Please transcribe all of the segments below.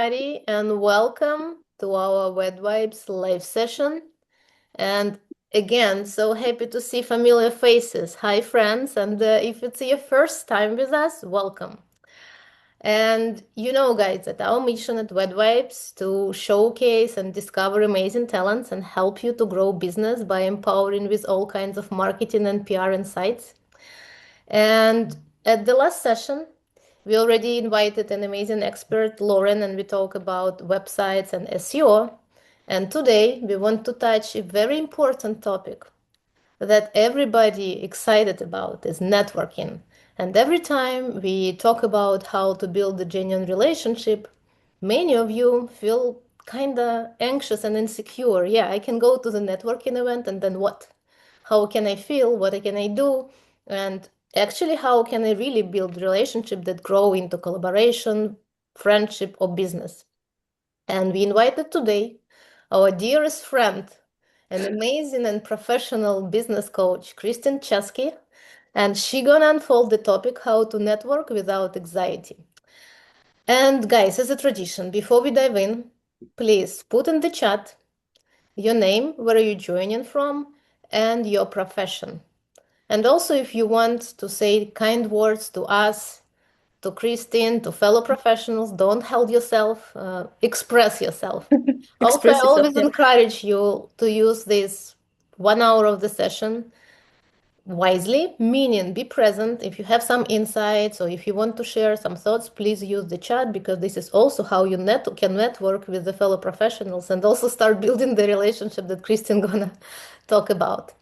everybody, and welcome to our Wet Vibes live session. And again, so happy to see familiar faces. Hi, friends, and if it's your first time with us, welcome. And you know, guys, that our mission at Wet Vibes to showcase and discover amazing talents and help you to grow business by empowering with all kinds of marketing and PR insights. And at the last session, we already invited an amazing expert, Lauren, and we talk about websites and SEO. And today we want to touch a very important topic that everybody excited about is networking. And every time we talk about how to build a genuine relationship, many of you feel kind of anxious and insecure. Yeah, I can go to the networking event and then what? How can I feel? What can I do? And actually, how can I really build relationship that grow into collaboration, friendship, or business? And we invited today our dearest friend, an amazing and professional business coach, Kristin Chasky, and she gonna unfold the topic how to network without anxiety. And guys, as a tradition, before we dive in, please put in the chat your name, where are you joining from, and your profession. And also, if you want to say kind words to us, to Christine, to fellow professionals, don't hold yourself, express yourself. Also, I Express yourself. always Yeah. encourage you to use this 1 hour of the session wisely, meaning be present. If you have some insights or if you want to share some thoughts, please use the chat because this is also how you can network with the fellow professionals and also start building the relationship that Christine gonna talk about.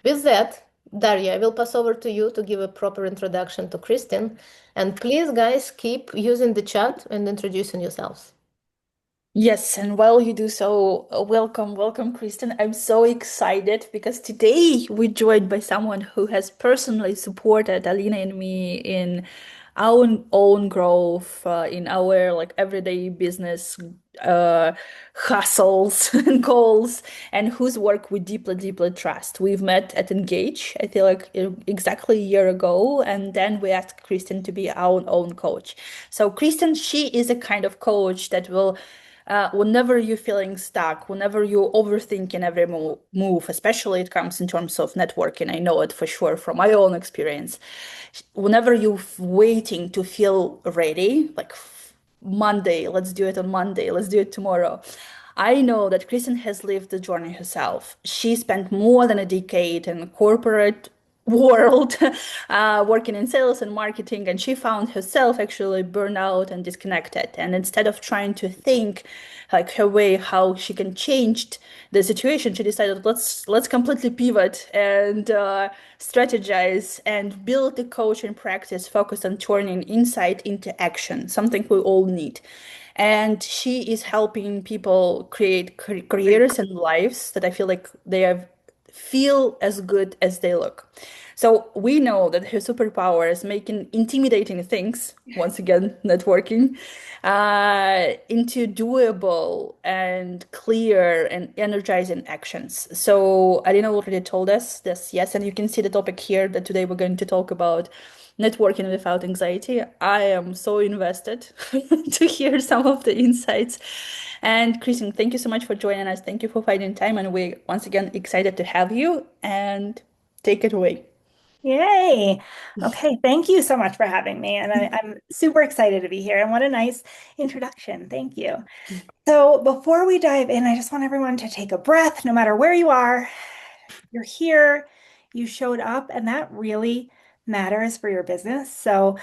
With that, Daria, I will pass over to you to give a proper introduction to Christine. And please, guys, keep using the chat and introducing yourselves. Yes, and while you do so, welcome, Kristen. I'm so excited because today we're joined by someone who has personally supported Alina and me in our own growth, in our like everyday business uh, hustles and goals, and whose work we deeply trust. We've met at Engage, I feel like exactly a year ago, and then we asked Kristen to be our own coach. So Kristen, she is a kind of coach that will whenever you're feeling stuck, whenever you're overthinking every move, especially it comes in terms of networking, I know it for sure from my own experience. Whenever you're waiting to feel ready, like Monday, let's do it on Monday, let's do it tomorrow. I know that Kristen has lived the journey herself. She spent more than a decade in corporate world working in sales and marketing, and she found herself actually burned out and disconnected. And instead of trying to think like her way how she can change the situation, she decided let's completely pivot and strategize and build the coaching practice focused on turning insight into action, something we all need. And she is helping people create careers and lives that I feel like they have feel as good as they look. So we know that her superpower is making intimidating things, once again, networking, into doable and clear and energizing actions. So Alina already told us this, yes, and you can see the topic here that today we're going to talk about networking without anxiety. I am so invested to hear some of the insights. And Kristen, thank you so much for joining us. Thank you for finding time. And we're once again excited to have you and take it away. Yay. Okay, thank you so much for having me. And I'm super excited to be here. And what a nice introduction. Thank you. So, before we dive in, I just want everyone to take a breath, no matter where you are. You're here, you showed up, and that really matters for your business. So,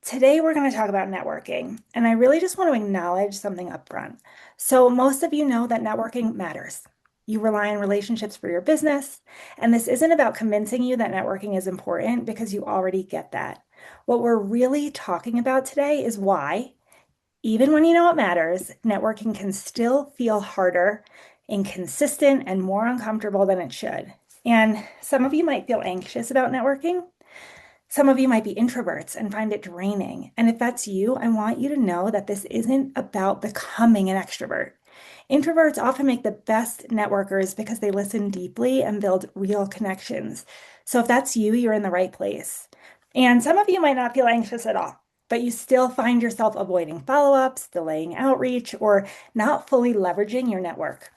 today we're going to talk about networking. And I really just want to acknowledge something up front. So, most of you know that networking matters. You rely on relationships for your business. And this isn't about convincing you that networking is important because you already get that. What we're really talking about today is why, even when you know it matters, networking can still feel harder, inconsistent, and more uncomfortable than it should. And some of you might feel anxious about networking. Some of you might be introverts and find it draining. And if that's you, I want you to know that this isn't about becoming an extrovert. Introverts often make the best networkers because they listen deeply and build real connections. So if that's you, you're in the right place. And some of you might not feel anxious at all. but you still find yourself avoiding follow-ups, delaying outreach, or not fully leveraging your network.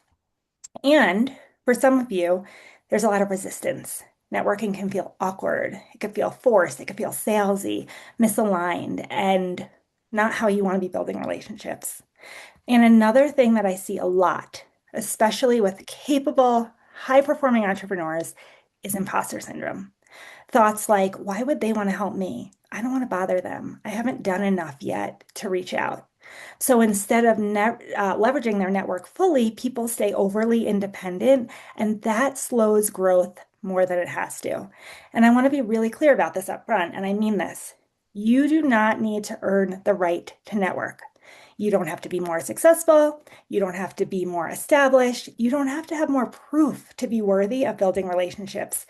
And for some of you, there's a lot of resistance. Networking can feel awkward. It can feel forced. It can feel salesy, misaligned, and not how you want to be building relationships. And another thing that I see a lot, especially with capable, high-performing entrepreneurs, is imposter syndrome. Thoughts like, why would they want to help me? I don't want to bother them. I haven't done enough yet to reach out. So instead of leveraging their network fully, people stay overly independent, and that slows growth more than it has to. And I want to be really clear about this up front, and I mean this. You do not need to earn the right to network. You don't have to be more successful. You don't have to be more established. You don't have to have more proof to be worthy of building relationships.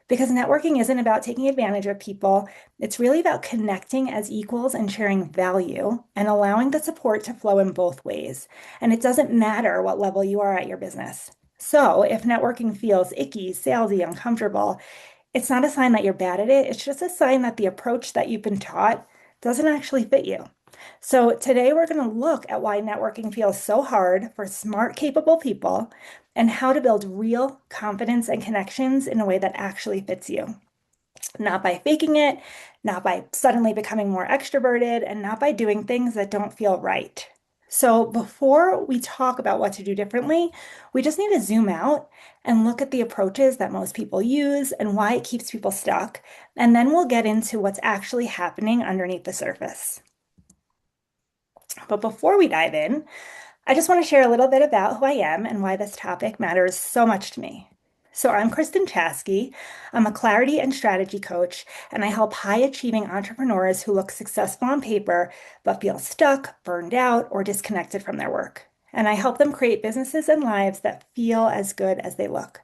Because networking isn't about taking advantage of people. It's really about connecting as equals and sharing value and allowing the support to flow in both ways. And it doesn't matter what level you are at your business. So if networking feels icky, salesy, uncomfortable, it's not a sign that you're bad at it. It's just a sign that the approach that you've been taught doesn't actually fit you. So today we're going to look at why networking feels so hard for smart, capable people and how to build real confidence and connections in a way that actually fits you. Not by faking it, not by suddenly becoming more extroverted, and not by doing things that don't feel right. So before we talk about what to do differently, we just need to zoom out and look at the approaches that most people use and why it keeps people stuck. And then we'll get into what's actually happening underneath the surface. But before we dive in, I just want to share a little bit about who I am and why this topic matters so much to me. So, I'm Kristin Chasky. I'm a clarity and strategy coach, and I help high achieving entrepreneurs who look successful on paper but feel stuck, burned out, or disconnected from their work. And I help them create businesses and lives that feel as good as they look.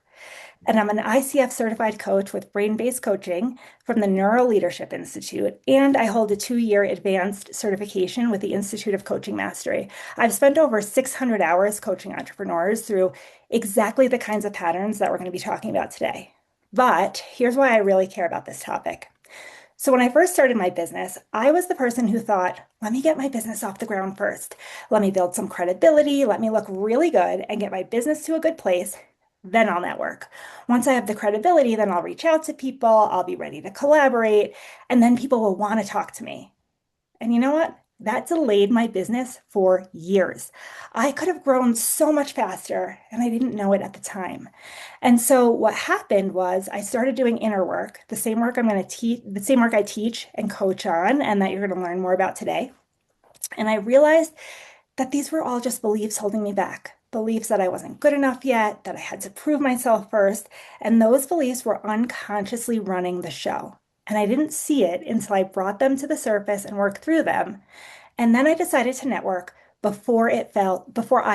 And I'm an ICF certified coach with brain-based coaching from the Neuro Leadership Institute, and I hold a 2-year advanced certification with the Institute of Coaching Mastery. I've spent over 600 hours coaching entrepreneurs through exactly the kinds of patterns that we're going to be talking about today. But here's why I really care about this topic. So when I first started my business, I was the person who thought, let me get my business off the ground first. Let me build some credibility. Let me look really good and get my business to a good place. Then I'll network. Once I have the credibility, then I'll reach out to people. I'll be ready to collaborate. And then people will want to talk to me. And you know what? That delayed my business for years. I could have grown so much faster, and I didn't know it at the time. And so what happened was I started doing inner work, the same work I'm going to teach, the same work I teach and coach on, and that you're going to learn more about today. And I realized that these were all just beliefs holding me back. Beliefs that I wasn't good enough yet, that I had to prove myself first. And those beliefs were unconsciously running the show. And I didn't see it until I brought them to the surface and worked through them. And then I decided to network before I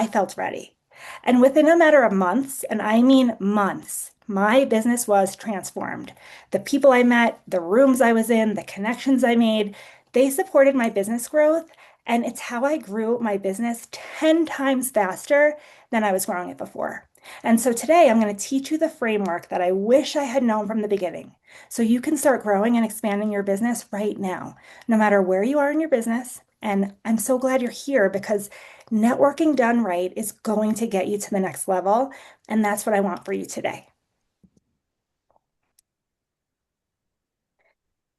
felt ready. And within a matter of months, and I mean months, my business was transformed. The people I met, the rooms I was in, the connections I made, they supported my business growth. And it's how I grew my business 10 times faster than I was growing it before. And so today I'm going to teach you the framework that I wish I had known from the beginning. So you can start growing and expanding your business right now, no matter where you are in your business. And I'm so glad you're here because networking done right is going to get you to the next level. And that's what I want for you today.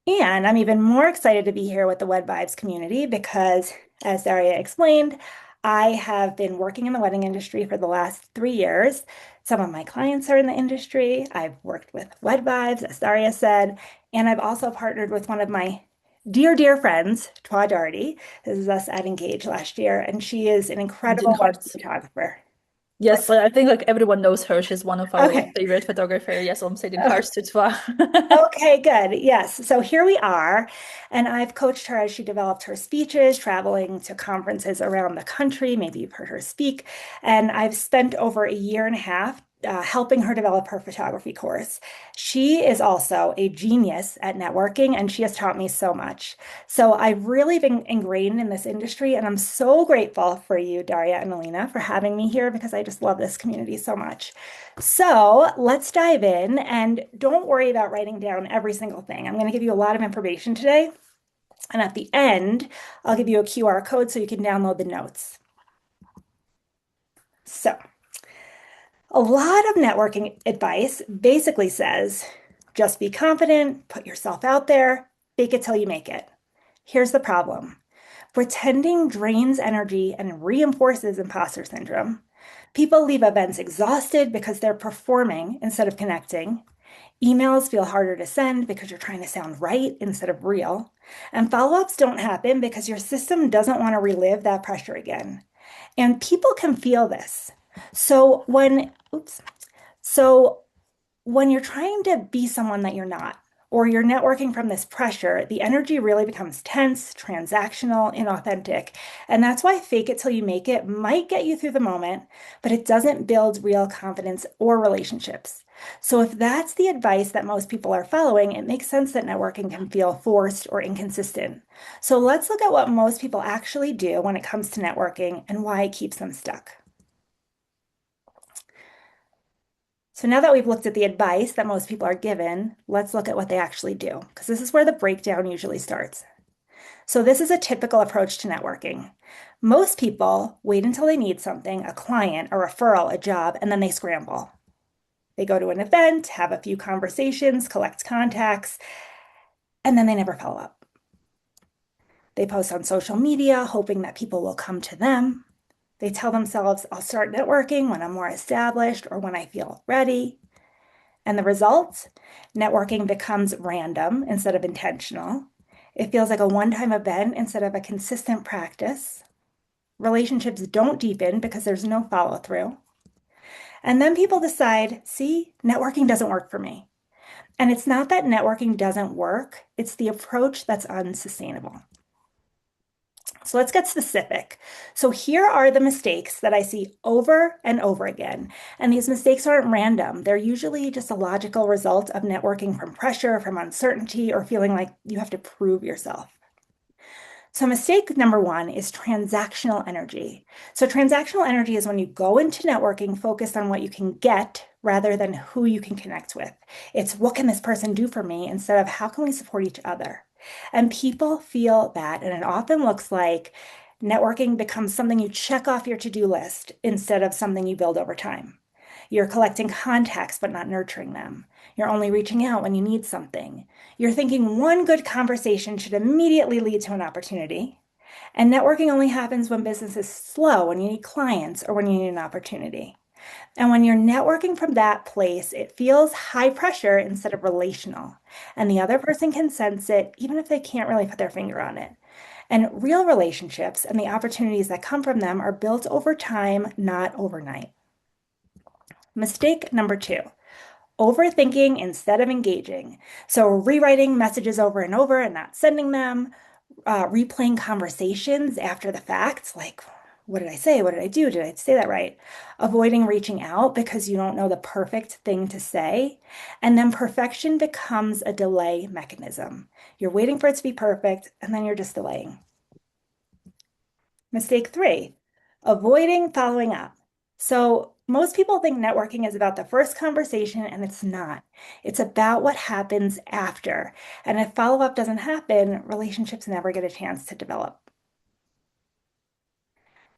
And I'm even more excited to be here with the Wed Vibes community because, as Daria explained, I have been working in the wedding industry for the last 3 years. Some of my clients are in the industry. I've worked with Wed Vibes, as Daria said, and I've also partnered with one of my dear, dear friends, Twa Darty. This is us at Engage last year, and she is an In incredible wedding hearts. photographer. Yes, I think like everyone knows her. She's one of our Okay. favorite photographer. Yes, I'm saying in hearts to Twa. Okay, good. Yes. So here we are. And I've coached her as she developed her speeches, traveling to conferences around the country. Maybe you've heard her speak. And I've spent over a year and a half helping her develop her photography course. She is also a genius at networking, and she has taught me so much. So I've really been ingrained in this industry, and I'm so grateful for you, Daria and Alina, for having me here because I just love this community so much. So let's dive in and don't worry about writing down every single thing. I'm going to give you a lot of information today. And at the end, I'll give you a QR code so you can download the notes. So, a lot of networking advice basically says just be confident, put yourself out there, fake it till you make it. Here's the problem. Pretending drains energy and reinforces imposter syndrome. People leave events exhausted because they're performing instead of connecting. Emails feel harder to send because you're trying to sound right instead of real. And follow ups don't happen because your system doesn't want to relive that pressure again. And people can feel this. So so when you're trying to be someone that you're not, or you're networking from this pressure, the energy really becomes tense, transactional, inauthentic. And that's why fake it till you make it might get you through the moment, but it doesn't build real confidence or relationships. So if that's the advice that most people are following, it makes sense that networking can feel forced or inconsistent. So let's look at what most people actually do when it comes to networking and why it keeps them stuck. So now that we've looked at the advice that most people are given, let's look at what they actually do, because this is where the breakdown usually starts. So this is a typical approach to networking. Most people wait until they need something, a client, a referral, a job, and then they scramble. They go to an event, have a few conversations, collect contacts, and then they never follow up. They post on social media, hoping that people will come to them. They tell themselves, I'll start networking when I'm more established or when I feel ready. And the result? Networking becomes random instead of intentional. It feels like a one-time event instead of a consistent practice. Relationships don't deepen because there's no follow-through. And then people decide, see, networking doesn't work for me. And it's not that networking doesn't work, it's the approach that's unsustainable. So let's get specific. So here are the mistakes that I see over and over again. And these mistakes aren't random. They're usually just a logical result of networking from pressure, from uncertainty, or feeling like you have to prove yourself. So mistake number one is transactional energy. So transactional energy is when you go into networking focused on what you can get rather than who you can connect with. It's what can this person do for me instead of how can we support each other? And people feel that, and it often looks like networking becomes something you check off your to-do list instead of something you build over time. You're collecting contacts, but not nurturing them. You're only reaching out when you need something. You're thinking one good conversation should immediately lead to an opportunity. And networking only happens when business is slow, when you need clients, or when you need an opportunity. And when you're networking from that place, it feels high pressure instead of relational. And the other person can sense it, even if they can't really put their finger on it. And real relationships and the opportunities that come from them are built over time, not overnight. Mistake number two, overthinking instead of engaging. So rewriting messages over and over and not sending them, replaying conversations after the fact, like, what did I say? What did I do? Did I say that right? Avoiding reaching out because you don't know the perfect thing to say. And then perfection becomes a delay mechanism. You're waiting for it to be perfect, and then you're just delaying. Mistake three, avoiding following up. So most people think networking is about the first conversation, and it's not. It's about what happens after. And if follow-up doesn't happen, relationships never get a chance to develop.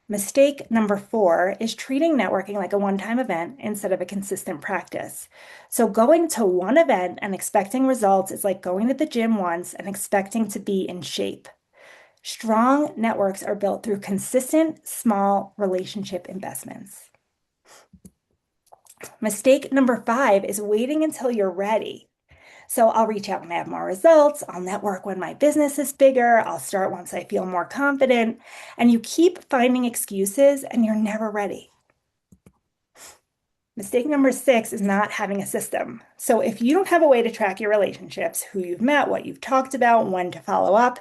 Mistake number four is treating networking like a one-time event instead of a consistent practice. So going to one event and expecting results is like going to the gym once and expecting to be in shape. Strong networks are built through consistent, small relationship investments. Mistake number five is waiting until you're ready. So I'll reach out when I have more results. I'll network when my business is bigger. I'll start once I feel more confident. And you keep finding excuses and you're never ready. Mistake number six is not having a system. So if you don't have a way to track your relationships, who you've met, what you've talked about, when to follow up,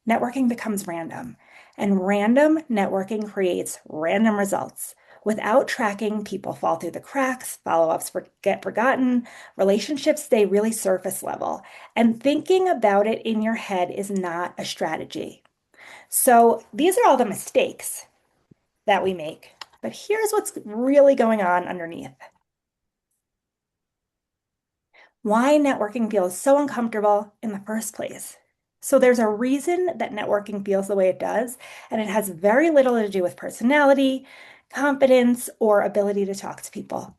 networking becomes random. And random networking creates random results. Without tracking, people fall through the cracks, follow-ups get forgotten, relationships stay really surface level. And thinking about it in your head is not a strategy. So these are all the mistakes that we make. But here's what's really going on underneath. Why networking feels so uncomfortable in the first place. So there's a reason that networking feels the way it does, and it has very little to do with personality, confidence, or ability to talk to people.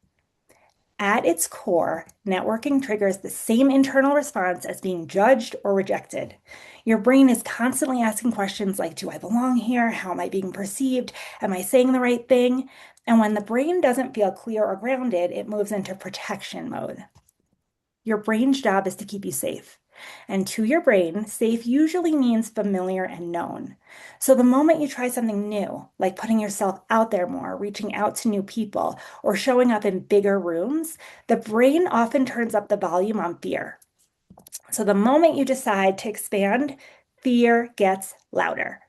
At its core, networking triggers the same internal response as being judged or rejected. Your brain is constantly asking questions like, do I belong here? How am I being perceived? Am I saying the right thing? And when the brain doesn't feel clear or grounded, it moves into protection mode. Your brain's job is to keep you safe. And to your brain, safe usually means familiar and known. So the moment you try something new, like putting yourself out there more, reaching out to new people, or showing up in bigger rooms, the brain often turns up the volume on fear. So the moment you decide to expand, fear gets louder.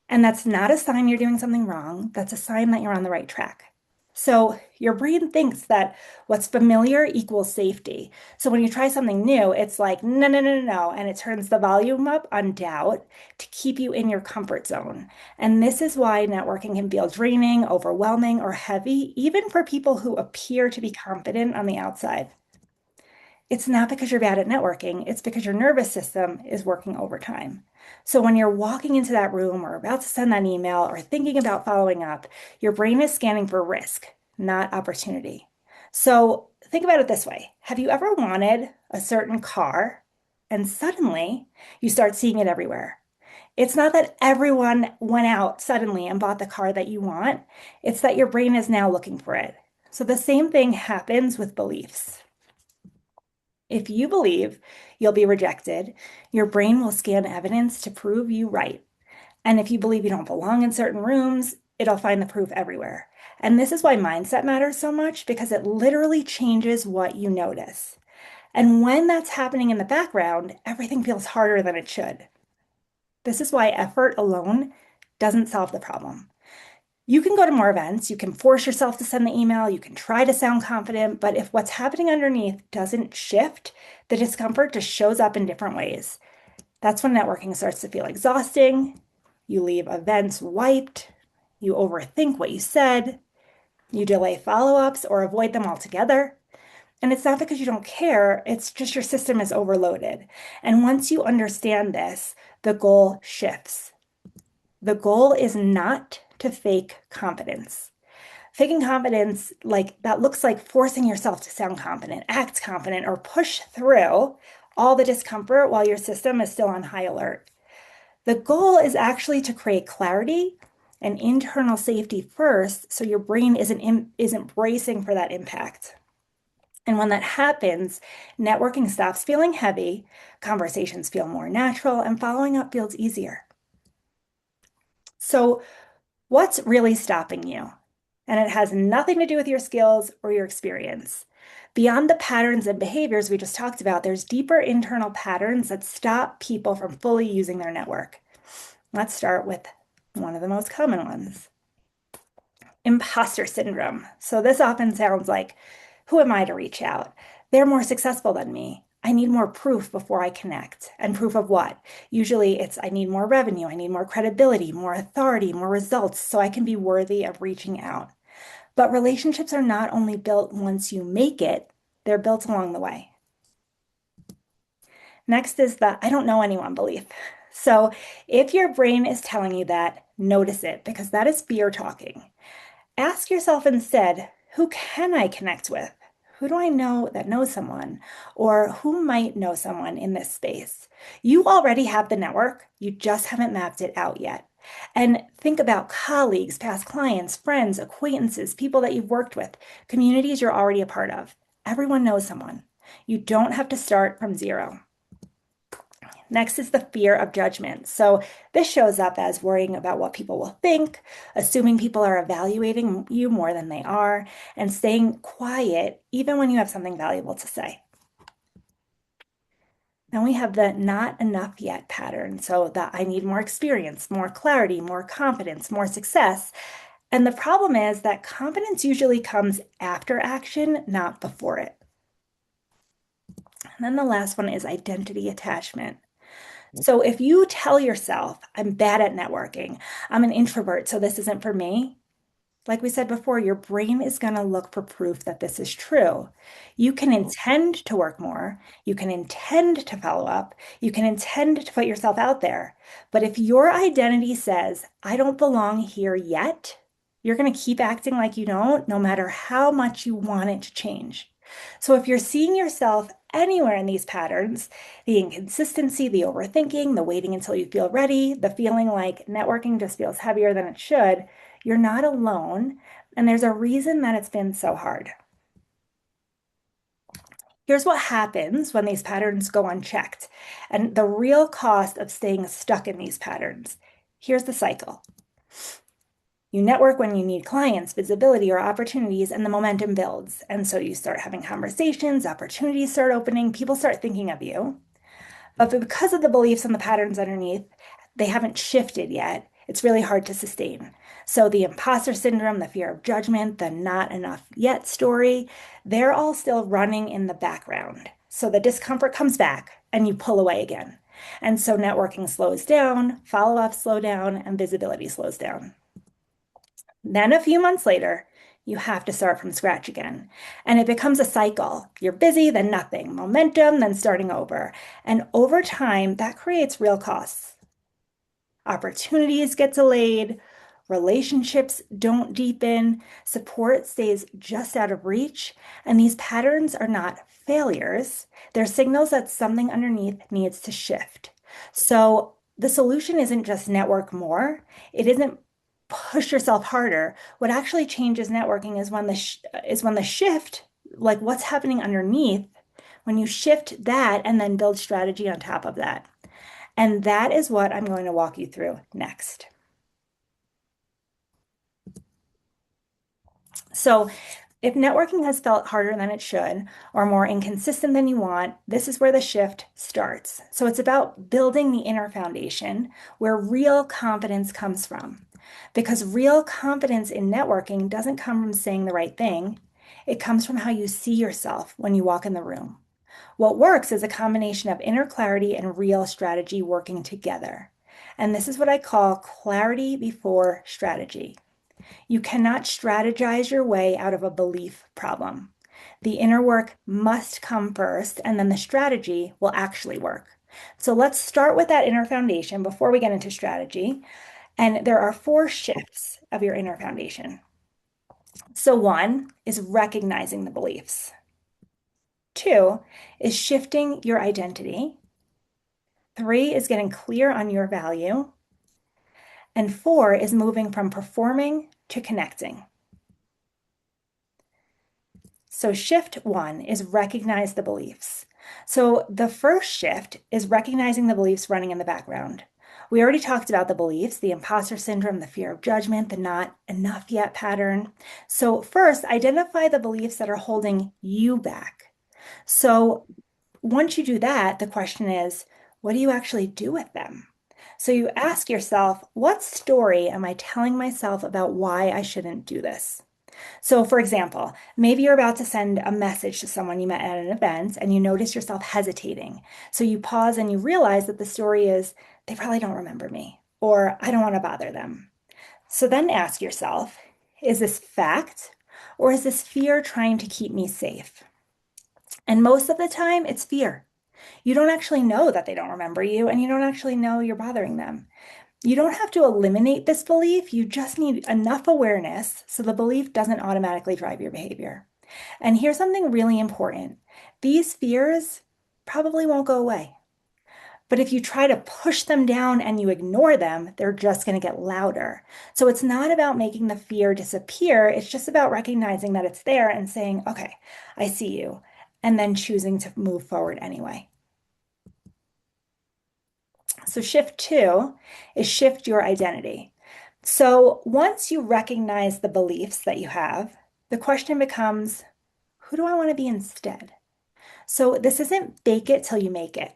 And that's not a sign you're doing something wrong. That's a sign that you're on the right track. So your brain thinks that what's familiar equals safety. So when you try something new, it's like, no, no, no, no, no. And it turns the volume up on doubt to keep you in your comfort zone. And this is why networking can feel draining, overwhelming, or heavy, even for people who appear to be confident on the outside. It's not because you're bad at networking, it's because your nervous system is working overtime. So when you're walking into that room or about to send that email or thinking about following up, your brain is scanning for risk, not opportunity. So think about it this way. Have you ever wanted a certain car and suddenly you start seeing it everywhere? It's not that everyone went out suddenly and bought the car that you want. It's that your brain is now looking for it. So the same thing happens with beliefs. If you believe you'll be rejected, your brain will scan evidence to prove you right. And if you believe you don't belong in certain rooms, it'll find the proof everywhere. And this is why mindset matters so much because it literally changes what you notice. And when that's happening in the background, everything feels harder than it should. This is why effort alone doesn't solve the problem. You can go to more events, you can force yourself to send the email, you can try to sound confident, but if what's happening underneath doesn't shift, the discomfort just shows up in different ways. That's when networking starts to feel exhausting. You leave events wiped, you overthink what you said, you delay follow-ups or avoid them altogether. And it's not because you don't care, it's just your system is overloaded. And once you understand this, the goal shifts. The goal is not to fake confidence. Faking confidence, like that looks like forcing yourself to sound confident, act confident, or push through all the discomfort while your system is still on high alert. The goal is actually to create clarity and internal safety first, so your brain isn't bracing for that impact. And when that happens, networking stops feeling heavy, conversations feel more natural, and following up feels easier. So, what's really stopping you? And it has nothing to do with your skills or your experience. Beyond the patterns and behaviors we just talked about, there's deeper internal patterns that stop people from fully using their network. Let's start with one of the most common ones, imposter syndrome. So this often sounds like, who am I to reach out? They're more successful than me. I need more proof before I connect. And proof of what? Usually it's I need more revenue, I need more credibility, more authority, more results, so I can be worthy of reaching out. But relationships are not only built once you make it, they're built along the way. Next is the I don't know anyone belief. So if your brain is telling you that, notice it because that is fear talking. Ask yourself instead, who can I connect with? Who do I know that knows someone? Or who might know someone in this space? You already have the network, you just haven't mapped it out yet. And think about colleagues, past clients, friends, acquaintances, people that you've worked with, communities you're already a part of. Everyone knows someone. You don't have to start from zero. Next is the fear of judgment. So this shows up as worrying about what people will think, assuming people are evaluating you more than they are, and staying quiet even when you have something valuable to say. Then we have the not enough yet pattern. So that I need more experience, more clarity, more confidence, more success. And the problem is that confidence usually comes after action, not before it. And then the last one is identity attachment. So if you tell yourself, I'm bad at networking, I'm an introvert, so this isn't for me, like we said before, your brain is going to look for proof that this is true. You can intend to work more. You can intend to follow up. You can intend to put yourself out there. But if your identity says, I don't belong here yet, you're going to keep acting like you don't, no matter how much you want it to change. So if you're seeing yourself anywhere in these patterns, the inconsistency, the overthinking, the waiting until you feel ready, the feeling like networking just feels heavier than it should, you're not alone, and there's a reason that it's been so hard. Here's what happens when these patterns go unchecked, and the real cost of staying stuck in these patterns. Here's the cycle. You network when you need clients, visibility, or opportunities, and the momentum builds. And so you start having conversations, opportunities start opening, people start thinking of you. But because of the beliefs and the patterns underneath, they haven't shifted yet. It's really hard to sustain. So the imposter syndrome, the fear of judgment, the not enough yet story, they're all still running in the background. So the discomfort comes back and you pull away again. And so networking slows down, follow-ups slow down, and visibility slows down. Then a few months later, you have to start from scratch again. And it becomes a cycle. You're busy, then nothing. Momentum, then starting over. And over time, that creates real costs. Opportunities get delayed, relationships don't deepen, support stays just out of reach, and these patterns are not failures. They're signals that something underneath needs to shift. So the solution isn't just network more, it isn't push yourself harder. What actually changes networking is when the shift, like what's happening underneath, when you shift that and then build strategy on top of that. And that is what I'm going to walk you through next. So if networking has felt harder than it should or more inconsistent than you want, this is where the shift starts. So it's about building the inner foundation where real confidence comes from. Because real confidence in networking doesn't come from saying the right thing. It comes from how you see yourself when you walk in the room. What works is a combination of inner clarity and real strategy working together. And this is what I call clarity before strategy. You cannot strategize your way out of a belief problem. The inner work must come first, and then the strategy will actually work. So let's start with that inner foundation before we get into strategy. And there are 4 shifts of your inner foundation. So 1 is recognizing the beliefs. 2 is shifting your identity. 3 is getting clear on your value. And 4 is moving from performing to connecting. So shift 1 is recognize the beliefs. So the first shift is recognizing the beliefs running in the background. We already talked about the beliefs, the imposter syndrome, the fear of judgment, the not enough yet pattern. So first, identify the beliefs that are holding you back. So once you do that, the question is, what do you actually do with them? So you ask yourself, what story am I telling myself about why I shouldn't do this? So, for example, maybe you're about to send a message to someone you met at an event and you notice yourself hesitating. So you pause and you realize that the story is, they probably don't remember me, or I don't want to bother them. So then ask yourself, is this fact, or is this fear trying to keep me safe? And most of the time, it's fear. You don't actually know that they don't remember you, and you don't actually know you're bothering them. You don't have to eliminate this belief. You just need enough awareness so the belief doesn't automatically drive your behavior. And here's something really important. These fears probably won't go away. But if you try to push them down and you ignore them, they're just going to get louder. So it's not about making the fear disappear. It's just about recognizing that it's there and saying, okay, I see you, and then choosing to move forward anyway. So shift 2 is shift your identity. So once you recognize the beliefs that you have, the question becomes, who do I want to be instead? So this isn't fake it till you make it.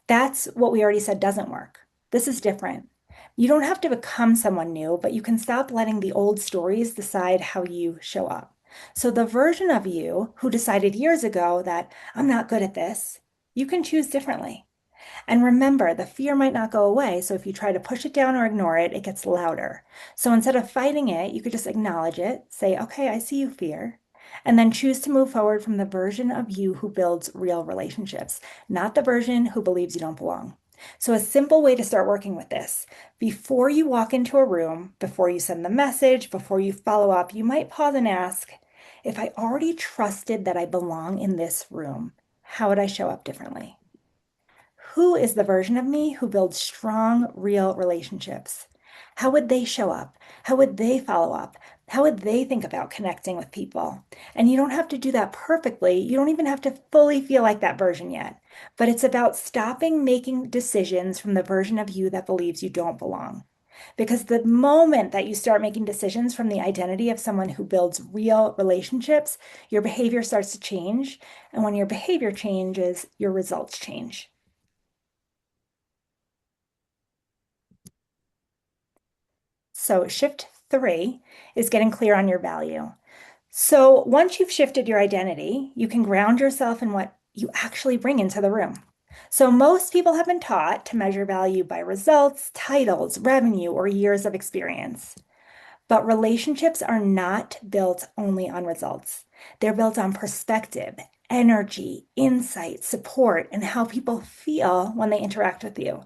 That's what we already said doesn't work. This is different. You don't have to become someone new, but you can stop letting the old stories decide how you show up. So the version of you who decided years ago that I'm not good at this, you can choose differently. And remember, the fear might not go away. So if you try to push it down or ignore it, it gets louder. So instead of fighting it, you could just acknowledge it, say, okay, I see you, fear. And then choose to move forward from the version of you who builds real relationships, not the version who believes you don't belong. So, a simple way to start working with this before you walk into a room, before you send the message, before you follow up, you might pause and ask, if I already trusted that I belong in this room, how would I show up differently? Who is the version of me who builds strong, real relationships? How would they show up? How would they follow up? How would they think about connecting with people? And you don't have to do that perfectly. You don't even have to fully feel like that version yet. But it's about stopping making decisions from the version of you that believes you don't belong. Because the moment that you start making decisions from the identity of someone who builds real relationships, your behavior starts to change. And when your behavior changes, your results change. So shift 3 is getting clear on your value. So once you've shifted your identity, you can ground yourself in what you actually bring into the room. So most people have been taught to measure value by results, titles, revenue, or years of experience. But relationships are not built only on results. They're built on perspective, energy, insight, support, and how people feel when they interact with you.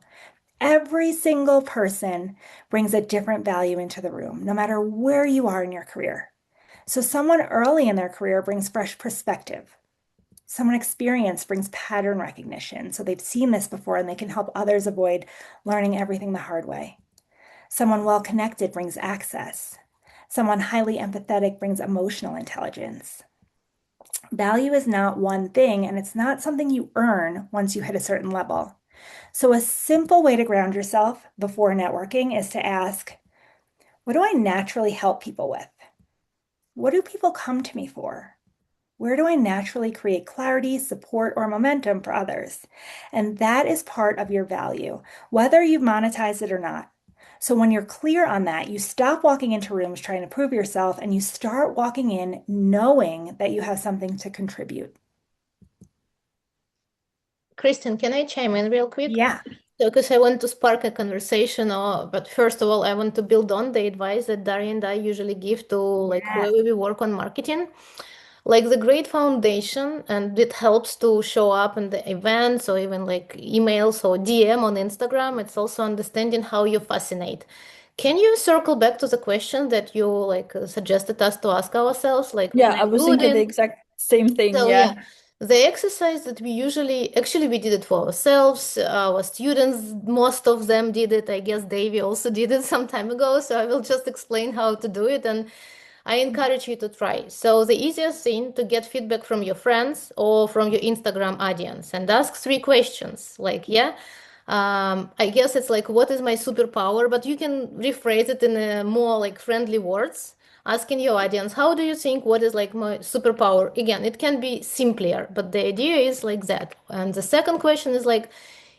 Every single person brings a different value into the room, no matter where you are in your career. So, someone early in their career brings fresh perspective. Someone experienced brings pattern recognition. So, they've seen this before and they can help others avoid learning everything the hard way. Someone well connected brings access. Someone highly empathetic brings emotional intelligence. Value is not one thing, and it's not something you earn once you hit a certain level. So, a simple way to ground yourself before networking is to ask, what do I naturally help people with? What do people come to me for? Where do I naturally create clarity, support, or momentum for others? And that is part of your value, whether you've monetized it or not. So, when you're clear on that, you stop walking into rooms trying to prove yourself and you start walking in knowing that you have something to contribute. Kristin, can I chime in real quick? Yeah. So, because I want to spark a conversation, but first of all, I want to build on the advice that Daria and I usually give to like Yes. whoever we work on marketing. Like the great foundation, and it helps to show up in the events or even like emails or DM on Instagram. It's also understanding how you fascinate. Can you circle back to the question that you like suggested us to ask ourselves? Like when Yeah, I I'm was good thinking the in exact same thing. so yeah, Yeah. the exercise that we usually actually we did it for ourselves. Our students, most of them did it. I guess Davey also did it some time ago. So I will just explain how to do it, and I encourage you to try. So the easiest thing to get feedback from your friends or from your Instagram audience and ask 3 questions. Like, yeah, I guess it's like, what is my superpower? But you can rephrase it in a more like friendly words, asking your audience, how do you think what is like my superpower? Again, it can be simpler, but the idea is like that. And the second question is like,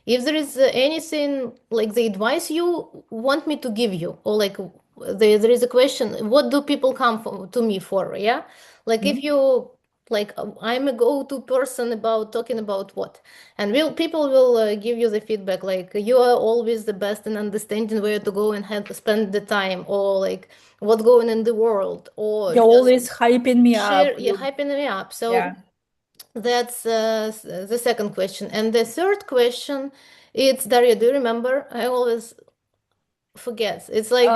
if there is anything like the advice you want me to give you, or like there is a question, what do people come to me for? Yeah. Like if Mhm. you like I'm a go-to person about talking about what, and will people will give you the feedback like you are always the best in understanding where to go and how to spend the time, or like what's going in the world, or You're just always hyping me up. share, you're hyping me up. So Yeah. that's the second question. And the third question, it's Daria, do you remember? I always forget. It's like,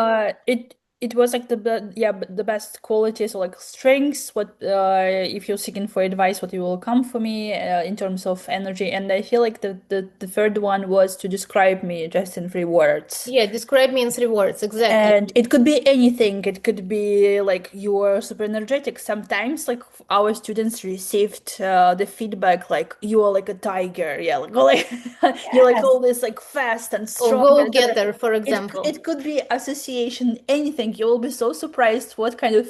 It was like the best qualities or like strengths. What if you're seeking for advice, what you will come for me in terms of energy. And I feel like the third one was to describe me just in 3 words. yeah, describe me in 3 words. Exactly. And it could be anything. It could be like you are super energetic. Sometimes, like our students received the feedback like you are like a tiger. Yeah, like you're like Yes. always like fast and Or strong, go etc. getter, for It example. could be association, anything. You will be so surprised what kind of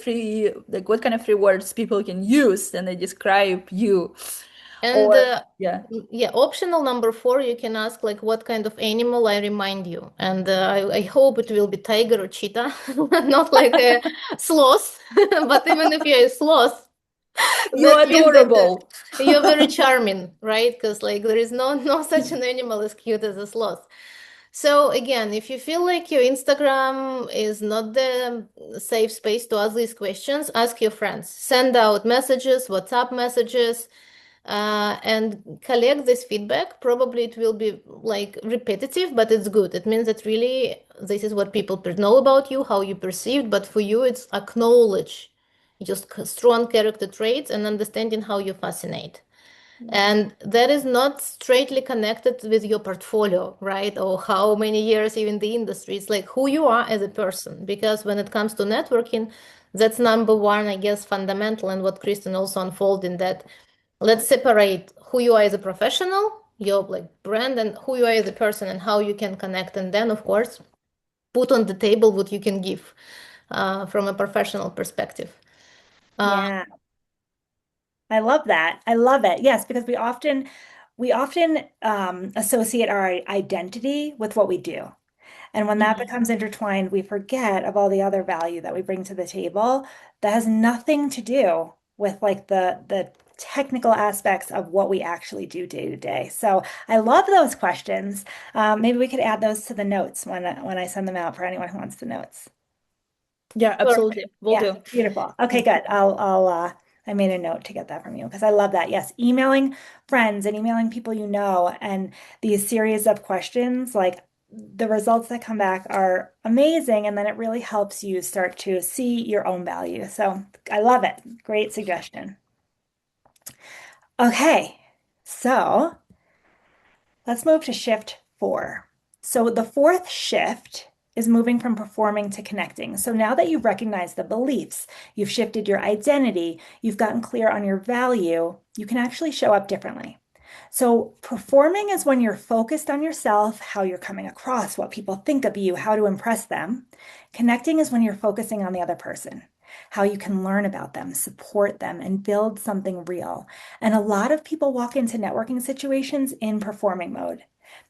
what kind of 3 words people can use and they describe you. And Or yeah. yeah, optional number 4, you can ask like what kind of animal I remind you. And I hope it will be tiger or cheetah, not like a sloth. But even if you're a sloth, You're That means that adorable. you're very charming, right? Because like there is no such an animal as cute as a sloth. So again, if you feel like your Instagram is not the safe space to ask these questions, ask your friends. Send out messages, WhatsApp messages, and collect this feedback. Probably it will be like repetitive, but it's good. It means that really this is what people know about you, how you perceived, but for you it's acknowledge just strong character traits and understanding how you fascinate. And that is not straightly connected with your portfolio, right? Or how many years you're in the industry. It's like who you are as a person. Because when it comes to networking, that's number one, I guess, fundamental, and what Kristen also unfolded in that. Let's separate who you are as a professional, your like brand, and who you are as a person and how you can connect. And then, of course, put on the table what you can give from a professional perspective. Uh, Yeah, I love that. I love it. Yes, because we often associate our identity with what we do. And when that becomes intertwined, we forget of all the other value that we bring to the table that has nothing to do with like the technical aspects of what we actually do day to day. So I love those questions. Maybe we could add those to the notes when I send them out for anyone who wants the notes. Yeah, Perfect. absolutely. Will Yeah, do. beautiful. Okay, good. I made a note to get that from you because I love that. Yes, emailing friends and emailing people you know and these series of questions, like the results that come back are amazing, and then it really helps you start to see your own value. So I love it. Great suggestion. Okay, so let's move to shift 4. So the fourth shift is moving from performing to connecting. So now that you've recognized the beliefs, you've shifted your identity, you've gotten clear on your value, you can actually show up differently. So performing is when you're focused on yourself, how you're coming across, what people think of you, how to impress them. Connecting is when you're focusing on the other person, how you can learn about them, support them, and build something real. And a lot of people walk into networking situations in performing mode.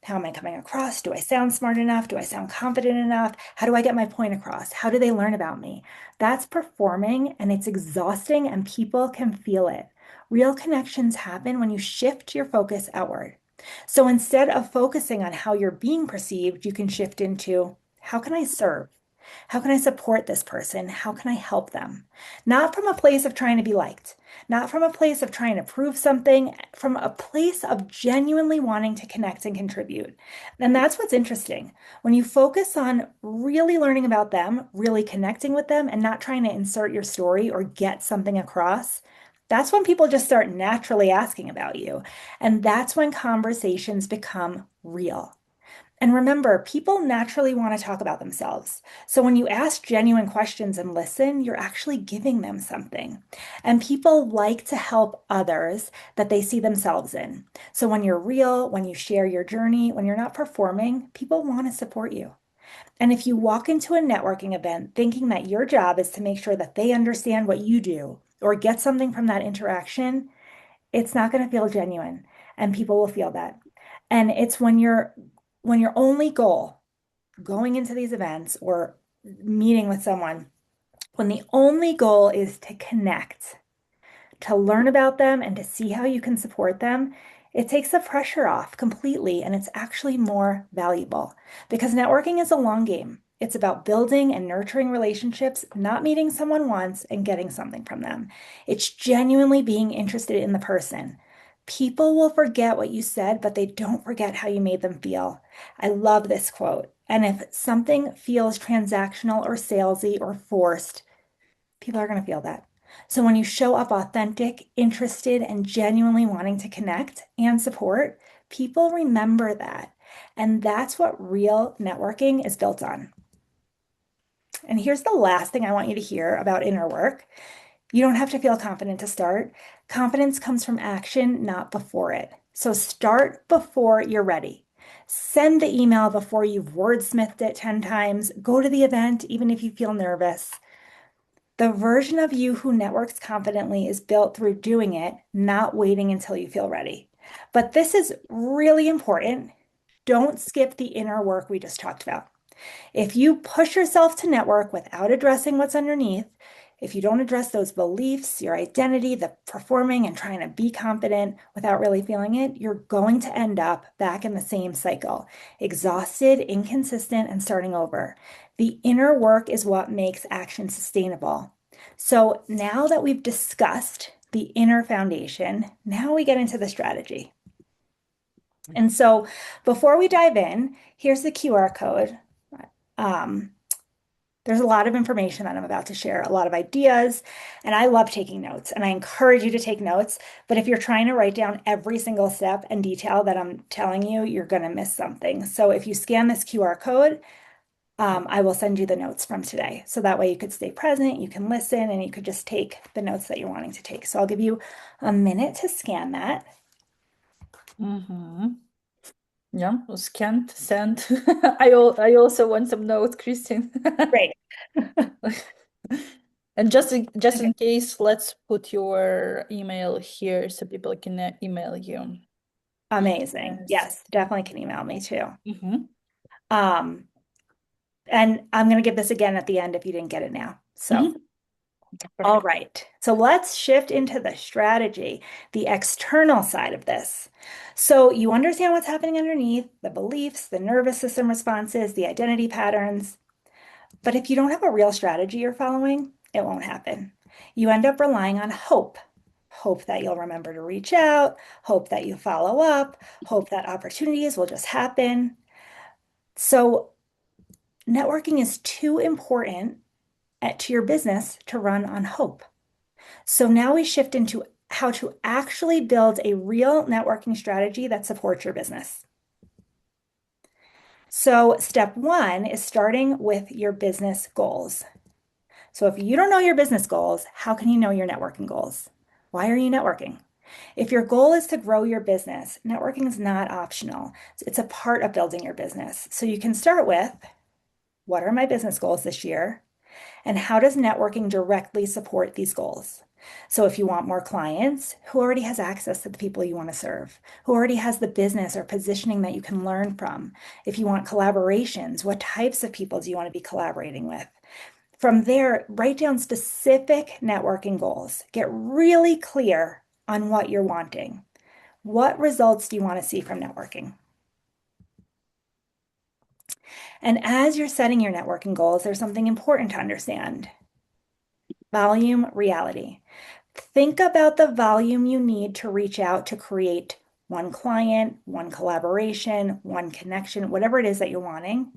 How am I coming across? Do I sound smart enough? Do I sound confident enough? How do I get my point across? How do they learn about me? That's performing, and it's exhausting, and people can feel it. Real connections happen when you shift your focus outward. So instead of focusing on how you're being perceived, you can shift into how can I serve? How can I support this person? How can I help them? Not from a place of trying to be liked, not from a place of trying to prove something, from a place of genuinely wanting to connect and contribute. And that's what's interesting. When you focus on really learning about them, really connecting with them, and not trying to insert your story or get something across, that's when people just start naturally asking about you. And that's when conversations become real. And remember, people naturally want to talk about themselves. So when you ask genuine questions and listen, you're actually giving them something. And people like to help others that they see themselves in. So when you're real, when you share your journey, when you're not performing, people want to support you. And if you walk into a networking event thinking that your job is to make sure that they understand what you do or get something from that interaction, it's not going to feel genuine, and people will feel that. And it's when your only goal going into these events or meeting with someone, when the only goal is to connect, to learn about them and to see how you can support them, it takes the pressure off completely, and it's actually more valuable because networking is a long game. It's about building and nurturing relationships, not meeting someone once and getting something from them. It's genuinely being interested in the person. People will forget what you said, but they don't forget how you made them feel. I love this quote. And if something feels transactional or salesy or forced, people are going to feel that. So when you show up authentic, interested, and genuinely wanting to connect and support, people remember that. And that's what real networking is built on. And here's the last thing I want you to hear about inner work. You don't have to feel confident to start. Confidence comes from action, not before it. So start before you're ready. Send the email before you've wordsmithed it 10 times. Go to the event, even if you feel nervous. The version of you who networks confidently is built through doing it, not waiting until you feel ready. But this is really important. Don't skip the inner work we just talked about. If you push yourself to network without addressing what's underneath, If you don't address those beliefs, your identity, the performing and trying to be confident without really feeling it, you're going to end up back in the same cycle, exhausted, inconsistent, and starting over. The inner work is what makes action sustainable. So now that we've discussed the inner foundation, now we get into the strategy. And so before we dive in, here's the QR code. Um, there's a lot of information that I'm about to share, a lot of ideas, and I love taking notes, and I encourage you to take notes. But if you're trying to write down every single step and detail that I'm telling you, you're going to miss something. So if you scan this QR code, I will send you the notes from today. So that way you could stay present, you can listen, and you could just take the notes that you're wanting to take. So I'll give you a minute to scan that. Mm-hmm. Yeah, scanned, sent. I also want some notes, Kristin. Great. And just Okay. in case, let's put your email here so people can email you. Amazing. Yes. Yes, definitely can email me too. Mm-hmm. Um, and I'm going to give this again at the end if you didn't get it now. So, all Perfect. right. So let's shift into the strategy, the external side of this. So you understand what's happening underneath, the beliefs, the nervous system responses, the identity patterns. But if you don't have a real strategy you're following, it won't happen. You end up relying on hope. Hope that you'll remember to reach out, hope that you follow up, hope that opportunities will just happen. So networking is too important to your business to run on hope. So now we shift into how to actually build a real networking strategy that supports your business. So step one is starting with your business goals. So if you don't know your business goals, how can you know your networking goals? Why are you networking? If your goal is to grow your business, networking is not optional. It's a part of building your business. So you can start with, what are my business goals this year? And how does networking directly support these goals? So if you want more clients, who already has access to the people you want to serve? Who already has the business or positioning that you can learn from? If you want collaborations, what types of people do you want to be collaborating with? From there, write down specific networking goals. Get really clear on what you're wanting. What results do you want to see from networking? And as you're setting your networking goals, there's something important to understand. Volume, reality. Think about the volume you need to reach out to create one client, one collaboration, one connection, whatever it is that you're wanting.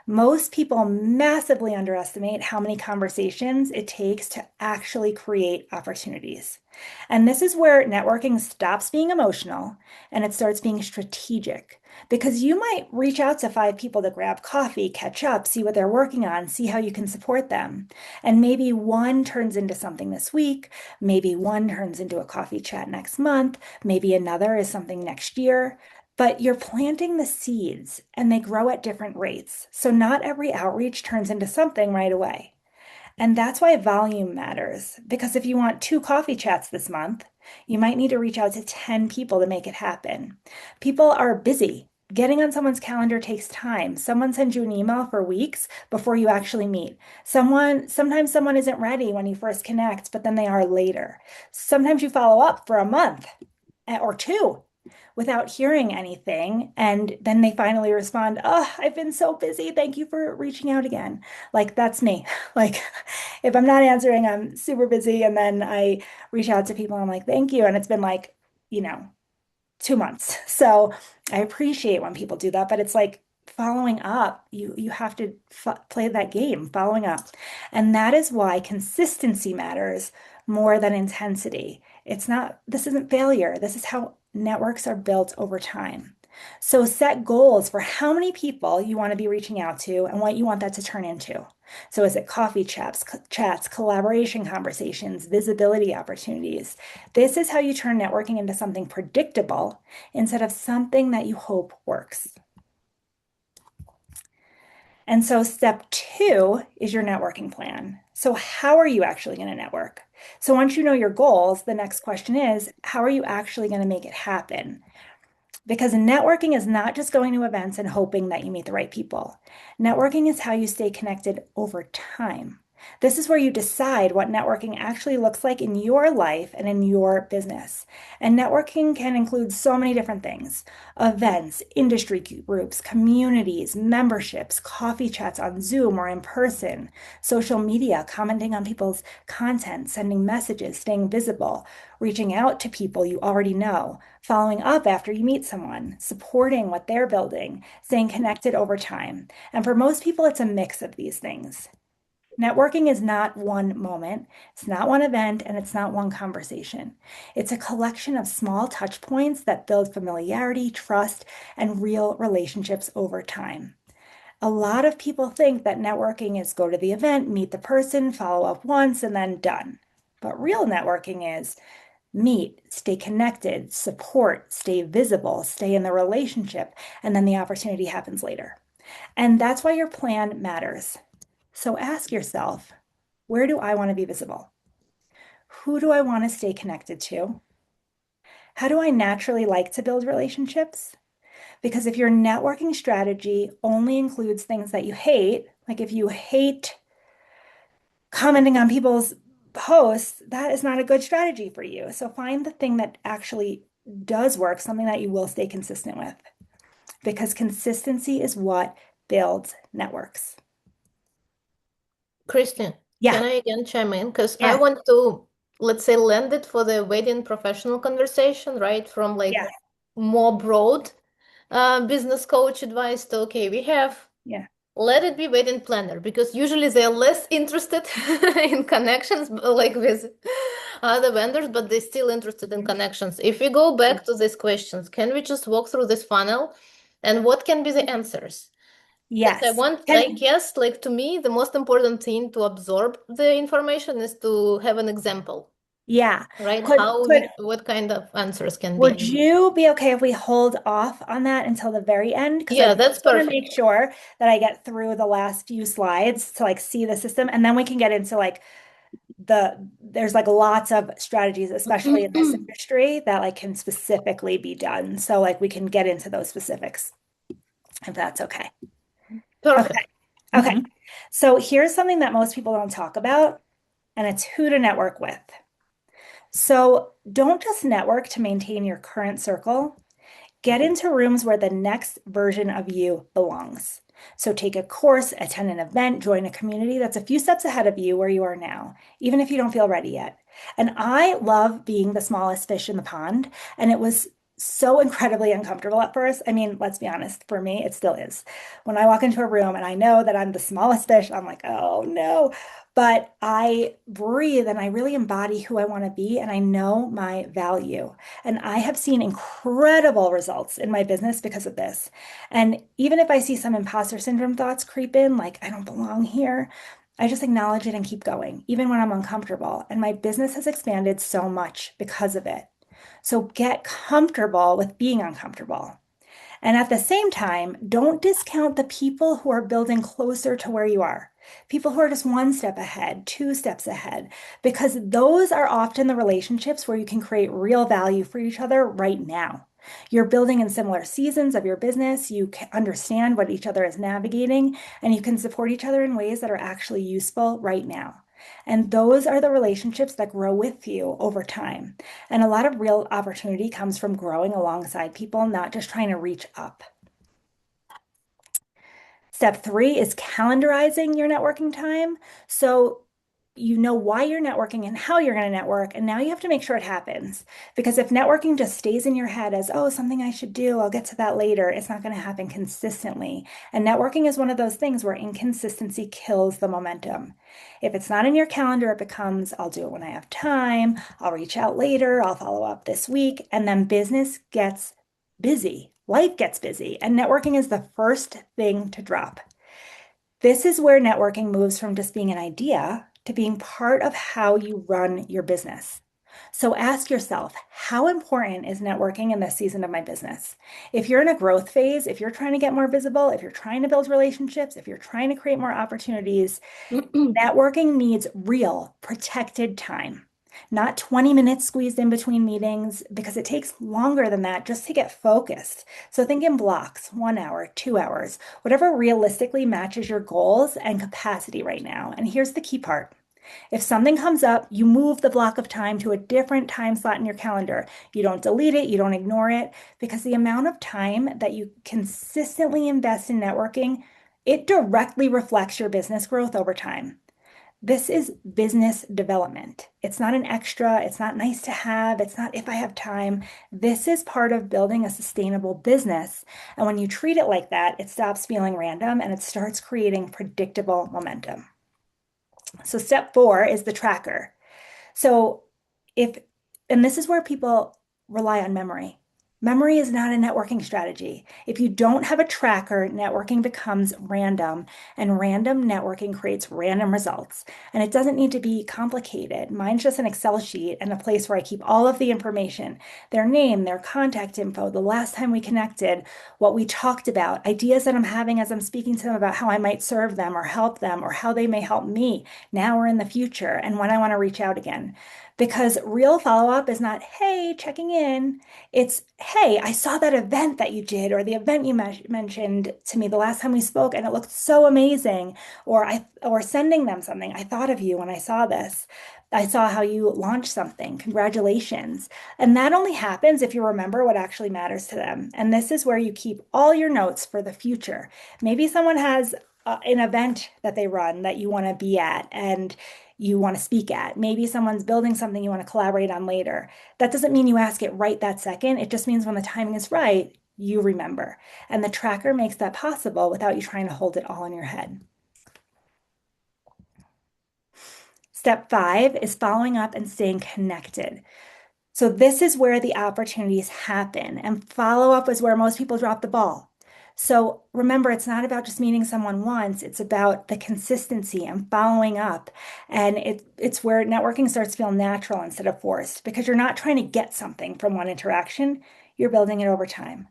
Most people massively underestimate how many conversations it takes to actually create opportunities. And this is where networking stops being emotional and it starts being strategic. Because you might reach out to 5 people to grab coffee, catch up, see what they're working on, see how you can support them. And maybe one turns into something this week, maybe one turns into a coffee chat next month, maybe another is something next year. But you're planting the seeds and they grow at different rates. So not every outreach turns into something right away. And that's why volume matters. Because if you want 2 coffee chats this month, you might need to reach out to 10 people to make it happen. People are busy. Getting on someone's calendar takes time. Someone sends you an email for weeks before you actually meet. Sometimes someone isn't ready when you first connect, but then they are later. Sometimes you follow up for a month or 2 without hearing anything. And then they finally respond, "Oh, I've been so busy. Thank you for reaching out again." Like, that's me. Like, if I'm not answering, I'm super busy. And then I reach out to people and I'm like, "Thank you." And it's been like, you know, 2 months. So I appreciate when people do that, but it's like following up. You have to play that game, following up. And that is why consistency matters more than intensity. This isn't failure. This is how networks are built over time. So set goals for how many people you want to be reaching out to and what you want that to turn into. So is it coffee chats, collaboration conversations, visibility opportunities? This is how you turn networking into something predictable instead of something that you hope works. And so step 2 is your networking plan. So how are you actually going to network? So once you know your goals, the next question is, how are you actually going to make it happen? Because networking is not just going to events and hoping that you meet the right people. Networking is how you stay connected over time. This is where you decide what networking actually looks like in your life and in your business. And networking can include so many different things: events, industry groups, communities, memberships, coffee chats on Zoom or in person, social media, commenting on people's content, sending messages, staying visible, reaching out to people you already know, following up after you meet someone, supporting what they're building, staying connected over time. And for most people, it's a mix of these things. Networking is not one moment, it's not one event, and it's not one conversation. It's a collection of small touch points that build familiarity, trust, and real relationships over time. A lot of people think that networking is go to the event, meet the person, follow up once, and then done. But real networking is meet, stay connected, support, stay visible, stay in the relationship, and then the opportunity happens later. And that's why your plan matters. So ask yourself, where do I want to be visible? Who do I want to stay connected to? How do I naturally like to build relationships? Because if your networking strategy only includes things that you hate, like if you hate commenting on people's posts, that is not a good strategy for you. So find the thing that actually does work, something that you will stay consistent with, because consistency is what builds networks. Kristin, can Yeah, I again chime in? Because I yeah, want to, let's say, land it for the wedding professional conversation, right? From like yeah, more broad business coach advice to, okay, we have yeah, let it be wedding planner because usually they're less interested in connections like with other vendors, but they're still interested in connections. If we go back to these questions, can we just walk through this funnel and what can be the answers? Because I yes. want, I And guess, like to me, the most important thing to absorb the information is to have an example, yeah, right? could How could we, what kind of answers can be. would you be okay if we hold off on that until the very end? Because I Yeah, just that's want to perfect. make sure that I get through the last few slides to like see the system, and then we can get into like there's like lots of strategies, especially in this industry, that like can specifically be done. So like we can get into those specifics if that's okay. Okay. Perfect. Okay. Mhm. So here's something that most people don't talk about, and it's who to network with. So don't just network to maintain your current circle. Get into rooms where the next version of you belongs. So take a course, attend an event, join a community that's a few steps ahead of you where you are now, even if you don't feel ready yet. And I love being the smallest fish in the pond. And it was so incredibly uncomfortable at first. I mean, let's be honest, for me, it still is. When I walk into a room and I know that I'm the smallest fish, I'm like, oh no. But I breathe and I really embody who I want to be and I know my value. And I have seen incredible results in my business because of this. And even if I see some imposter syndrome thoughts creep in, like I don't belong here, I just acknowledge it and keep going, even when I'm uncomfortable. And my business has expanded so much because of it. So get comfortable with being uncomfortable. And at the same time, don't discount the people who are building closer to where you are. People who are just one step ahead, two steps ahead, because those are often the relationships where you can create real value for each other right now. You're building in similar seasons of your business. You can understand what each other is navigating, and you can support each other in ways that are actually useful right now. And those are the relationships that grow with you over time. And a lot of real opportunity comes from growing alongside people, not just trying to reach up. Step three is calendarizing your networking time. So you know why you're networking and how you're going to network. And now you have to make sure it happens. Because if networking just stays in your head as, oh, something I should do, I'll get to that later, it's not going to happen consistently. And networking is one of those things where inconsistency kills the momentum. If it's not in your calendar, it becomes, I'll do it when I have time, I'll reach out later, I'll follow up this week. And then business gets busy. Life gets busy, and networking is the first thing to drop. This is where networking moves from just being an idea to being part of how you run your business. So ask yourself, how important is networking in this season of my business? If you're in a growth phase, if you're trying to get more visible, if you're trying to build relationships, if you're trying to create more opportunities, networking needs real, protected time. not 20 minutes squeezed in between meetings, because it takes longer than that just to get focused. So think in blocks, 1 hour, 2 hours, whatever realistically matches your goals and capacity right now. And here's the key part. If something comes up, you move the block of time to a different time slot in your calendar. You don't delete it, you don't ignore it, because the amount of time that you consistently invest in networking, it directly reflects your business growth over time. This is business development. It's not an extra, it's not nice to have, it's not if I have time. This is part of building a sustainable business. And when you treat it like that, it stops feeling random and it starts creating predictable momentum. So step 4 is the tracker. So if, and this is where people rely on memory. Memory is not a networking strategy. If you don't have a tracker, networking becomes random, and random networking creates random results. And it doesn't need to be complicated. Mine's just an Excel sheet and a place where I keep all of the information, their name, their contact info, the last time we connected, what we talked about, ideas that I'm having as I'm speaking to them about how I might serve them or help them or how they may help me now or in the future, and when I want to reach out again. Because real follow-up is not, hey, checking in. It's, hey, I saw that event that you did, or the event you mentioned to me the last time we spoke, and it looked so amazing. Or sending them something. I thought of you when I saw this. I saw how you launched something. Congratulations. And that only happens if you remember what actually matters to them. And this is where you keep all your notes for the future. Maybe someone has an event that they run that you want to be at, and you want to speak at. Maybe someone's building something you want to collaborate on later. That doesn't mean you ask it right that second. It just means when the timing is right, you remember. And the tracker makes that possible without you trying to hold it all in your head. Step 5 is following up and staying connected. So this is where the opportunities happen, and follow up is where most people drop the ball. So remember, it's not about just meeting someone once, it's about the consistency and following up. And it's where networking starts to feel natural instead of forced, because you're not trying to get something from one interaction, you're building it over time.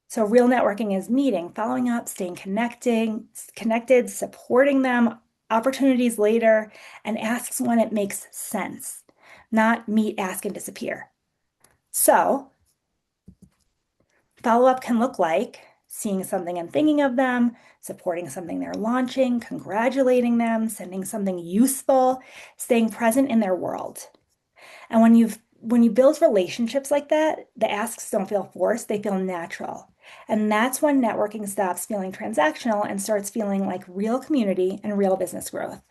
So real networking is meeting, following up, staying connected, supporting them, opportunities later, and asks when it makes sense, not meet, ask, and disappear. So follow-up can look like seeing something and thinking of them, supporting something they're launching, congratulating them, sending something useful, staying present in their world. And when you build relationships like that, the asks don't feel forced, they feel natural. And that's when networking stops feeling transactional and starts feeling like real community and real business growth.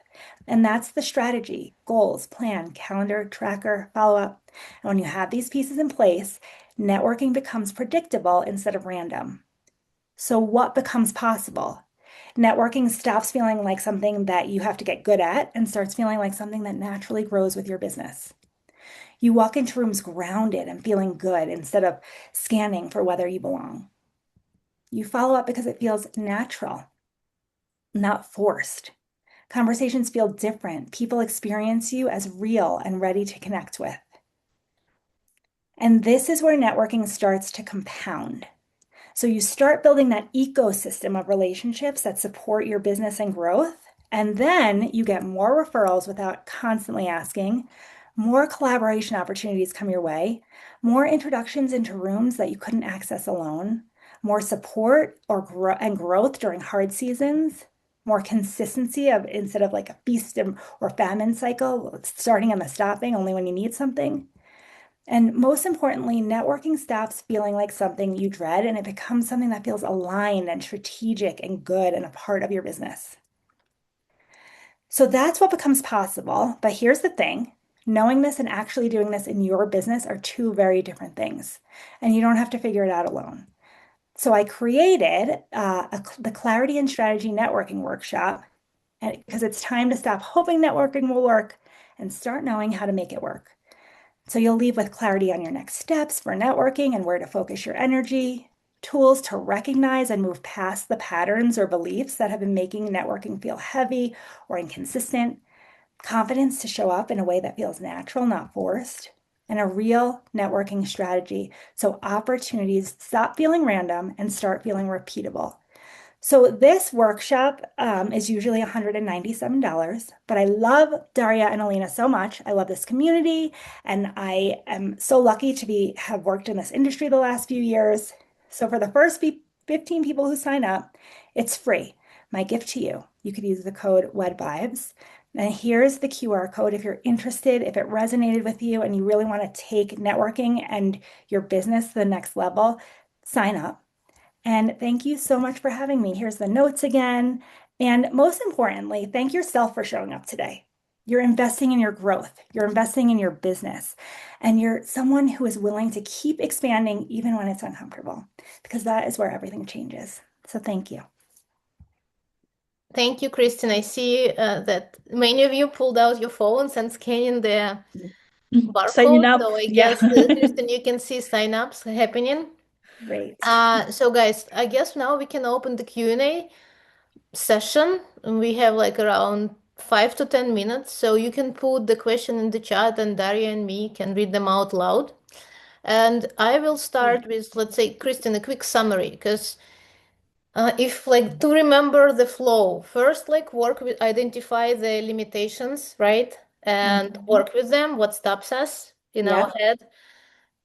And that's the strategy, goals, plan, calendar, tracker, follow up. And when you have these pieces in place, networking becomes predictable instead of random. So what becomes possible? Networking stops feeling like something that you have to get good at and starts feeling like something that naturally grows with your business. You walk into rooms grounded and feeling good instead of scanning for whether you belong. You follow up because it feels natural, not forced. Conversations feel different. People experience you as real and ready to connect with. And this is where networking starts to compound. So you start building that ecosystem of relationships that support your business and growth. And then you get more referrals without constantly asking. More collaboration opportunities come your way, more introductions into rooms that you couldn't access alone, more support and growth during hard seasons, more consistency of instead of like a feast or famine cycle, starting and the stopping only when you need something. And most importantly, networking stops feeling like something you dread and it becomes something that feels aligned and strategic and good and a part of your business. So that's what becomes possible. But here's the thing. Knowing this and actually doing this in your business are two very different things, and you don't have to figure it out alone. So I created the Clarity and Strategy Networking Workshop, because it's time to stop hoping networking will work and start knowing how to make it work. So you'll leave with clarity on your next steps for networking and where to focus your energy, tools to recognize and move past the patterns or beliefs that have been making networking feel heavy or inconsistent, confidence to show up in a way that feels natural, not forced, and a real networking strategy so opportunities stop feeling random and start feeling repeatable. So this workshop is usually $197, but I love Daria and Alina so much. I love this community, and I am so lucky to have worked in this industry the last few years. So for the first 15 people who sign up, it's free. My gift to you. You could use the code WEDVibes. And here's the QR code if you're interested, if it resonated with you and you really want to take networking and your business to the next level, sign up. And thank you so much for having me. Here's the notes again. And most importantly, thank yourself for showing up today. You're investing in your growth, you're investing in your business, and you're someone who is willing to keep expanding even when it's uncomfortable, because that is where everything changes. So thank you. Thank you, Kristin. I see that many of you pulled out your phones and scanning the Signing barcode. up. So I Yeah. guess, Kristin, you can see sign-ups happening. Great. So guys, I guess now we can open the Q&A session. And we have like around 5 to 10 minutes. So you can put the question in the chat and Daria and me can read them out loud. And I will start with, let's say, Kristin, a quick summary, because if like to remember the flow, first like work with identify the limitations, right? And work with them, what stops us in our Yeah. head.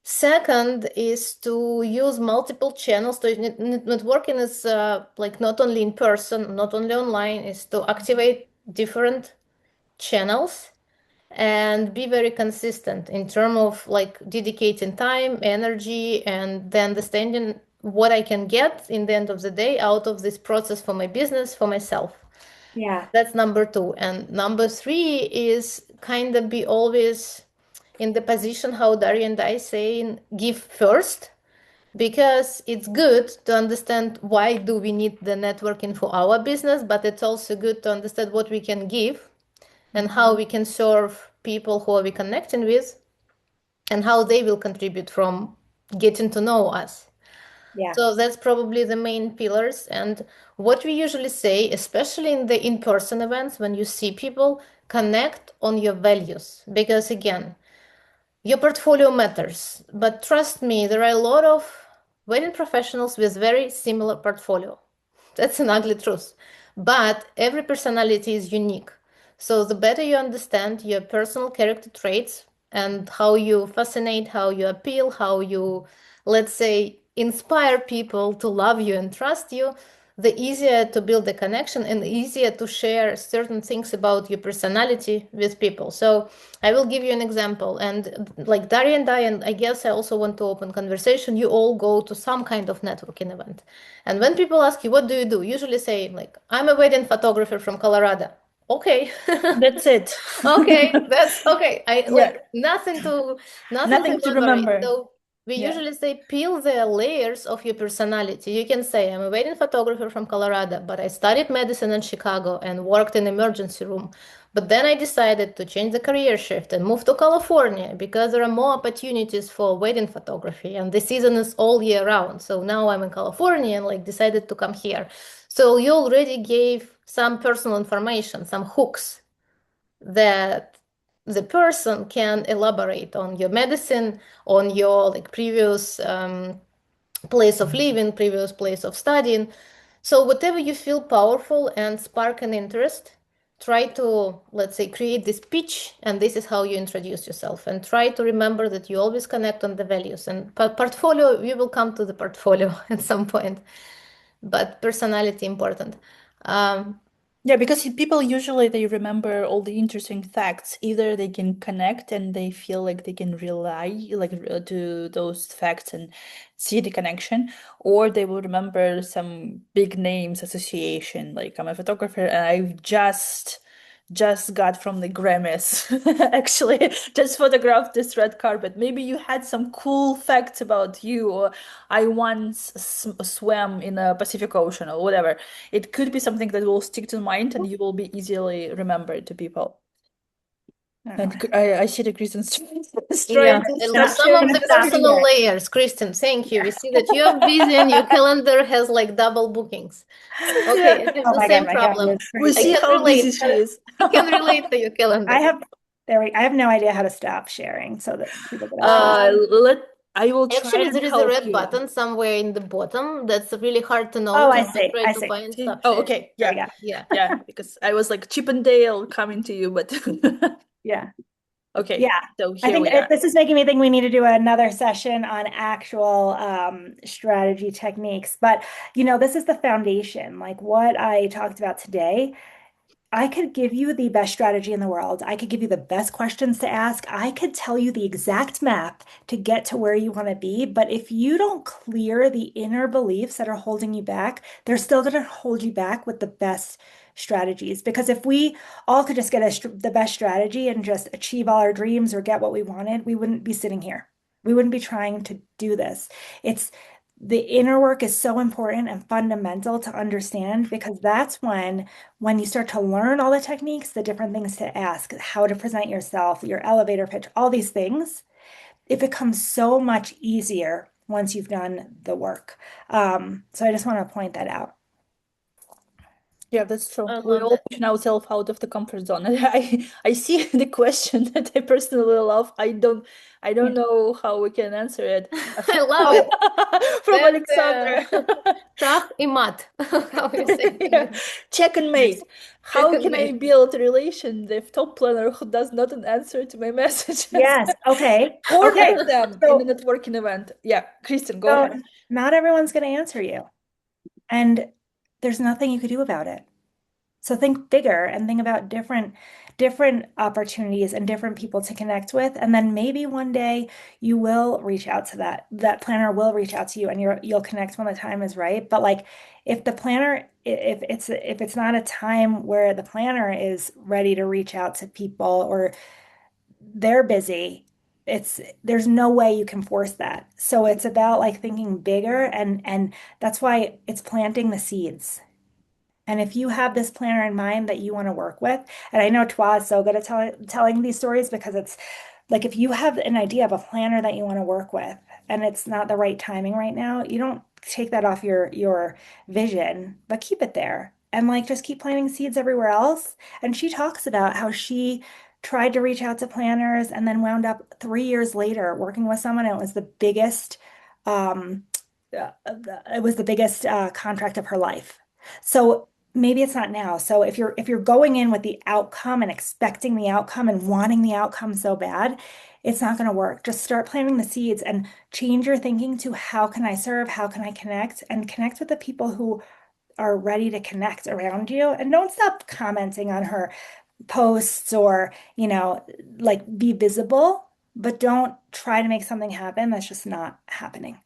Second is to use multiple channels. So networking is like not only in person, not only online, is to activate different channels and be very consistent in terms of like dedicating time, energy, and the understanding what I can get in the end of the day out of this process for my business, for myself. Yeah. That's number two. And number three is kind of be always in the position how Daria and I saying give first, because it's good to understand why do we need the networking for our business, but it's also good to understand what we can give and how we can serve people who are we connecting with and how they will contribute from getting to know us. Yeah. So that's probably the main pillars. And what we usually say, especially in the in-person events, when you see people, connect on your values. Because again, your portfolio matters. But trust me, there are a lot of wedding professionals with very similar portfolio. That's an ugly truth. But every personality is unique. So the better you understand your personal character traits and how you fascinate, how you appeal, how you, let's say, inspire people to love you and trust you, the easier to build a connection and easier to share certain things about your personality with people. So I will give you an example. And like Daria and I, and I guess I also want to open conversation, you all go to some kind of networking event. And when people ask you, what do you do? Usually say like, I'm a wedding photographer from Colorado. Okay. That's it. Okay, that's okay. I Yeah. like nothing to Nothing to elaborate. remember. So we Yeah. usually say peel the layers of your personality. You can say I'm a wedding photographer from Colorado, but I studied medicine in Chicago and worked in emergency room. But then I decided to change the career shift and move to California because there are more opportunities for wedding photography and the season is all year round. So now I'm in California and like decided to come here. So you already gave some personal information, some hooks that the person can elaborate on your medicine, on your like previous place of living, previous place of studying. So whatever you feel powerful and spark an interest, try to, let's say, create this pitch, and this is how you introduce yourself. And try to remember that you always connect on the values. And portfolio, we will come to the portfolio at some point, but personality important. Um, Yeah, because people usually they remember all the interesting facts. Either they can connect and they feel like they can rely like to those facts and see the connection, or they will remember some big names association. Like I'm a photographer and I've just got from the Grammys actually just photographed this red carpet. Maybe you had some cool facts about you, or I once swam in a Pacific Ocean or whatever. It could be something that will stick to mind and you will be easily remembered to people. Oh, And I see the Kristen's Yeah, trying to and stop some I'm of sharing gonna the the stop screen. personal here. layers, Kristen, thank you. We see that you're busy and your calendar has like double bookings. Yeah, Okay, I have Oh the my God, same my calendar problem. is we I crazy. see can how busy relate. she is. I can relate to your I calendar. have I have no idea how to stop sharing so that people can see. Let I will try Actually, and there is a help red you. button somewhere in the bottom that's really hard to Oh, notice. I I see. try I to see. find See? stuff Oh, there. okay. There we Yeah. go. Yeah. Yeah. Because I was like Chip and Dale coming to you, but Yeah. okay. Yeah. So I here think we are. this is making me think we need to do another session on actual strategy techniques. But, this is the foundation. Like what I talked about today, I could give you the best strategy in the world. I could give you the best questions to ask. I could tell you the exact map to get to where you want to be. But if you don't clear the inner beliefs that are holding you back, they're still going to hold you back with the best strategies. Because if we all could just get the best strategy and just achieve all our dreams or get what we wanted, we wouldn't be sitting here. We wouldn't be trying to do this. It's the inner work is so important and fundamental to understand because that's when you start to learn all the techniques, the different things to ask, how to present yourself, your elevator pitch, all these things, it becomes so much easier once you've done the work. So I just want to point that out. Yeah, that's true. I We love all that. push ourselves out of the comfort zone. I see the question that I personally love. I don't Yeah. know how we can answer it. I love Oh, it. From That's Alexandra. Shah i mat. How you say it in Yeah. English? Check and nice. mate. Check How and can I mate. build a relation with top planner who does not answer to my messages? Yes. Okay. Or Okay. meet them in a So, networking event. Yeah, Kristen, go so ahead. not everyone's going to answer you, and there's nothing you could do about it. So think bigger and think about different opportunities and different people to connect with. And then maybe one day you will reach out to that planner will reach out to you and you'll connect when the time is right. But like if the planner if it's not a time where the planner is ready to reach out to people or they're busy, there's no way you can force that. So it's about like thinking bigger and that's why it's planting the seeds. And if you have this planner in mind that you want to work with, and I know Twa is so good at telling these stories because it's like if you have an idea of a planner that you want to work with and it's not the right timing right now, you don't take that off your vision, but keep it there. And like just keep planting seeds everywhere else. And she talks about how she tried to reach out to planners and then wound up 3 years later working with someone and um it was the biggest contract of her life. So maybe it's not now. So if you're going in with the outcome and expecting the outcome and wanting the outcome so bad, it's not going to work. Just start planting the seeds and change your thinking to how can I serve? How can I connect? And connect with the people who are ready to connect around you. And don't stop commenting on her posts or, like be visible, but don't try to make something happen that's just not happening.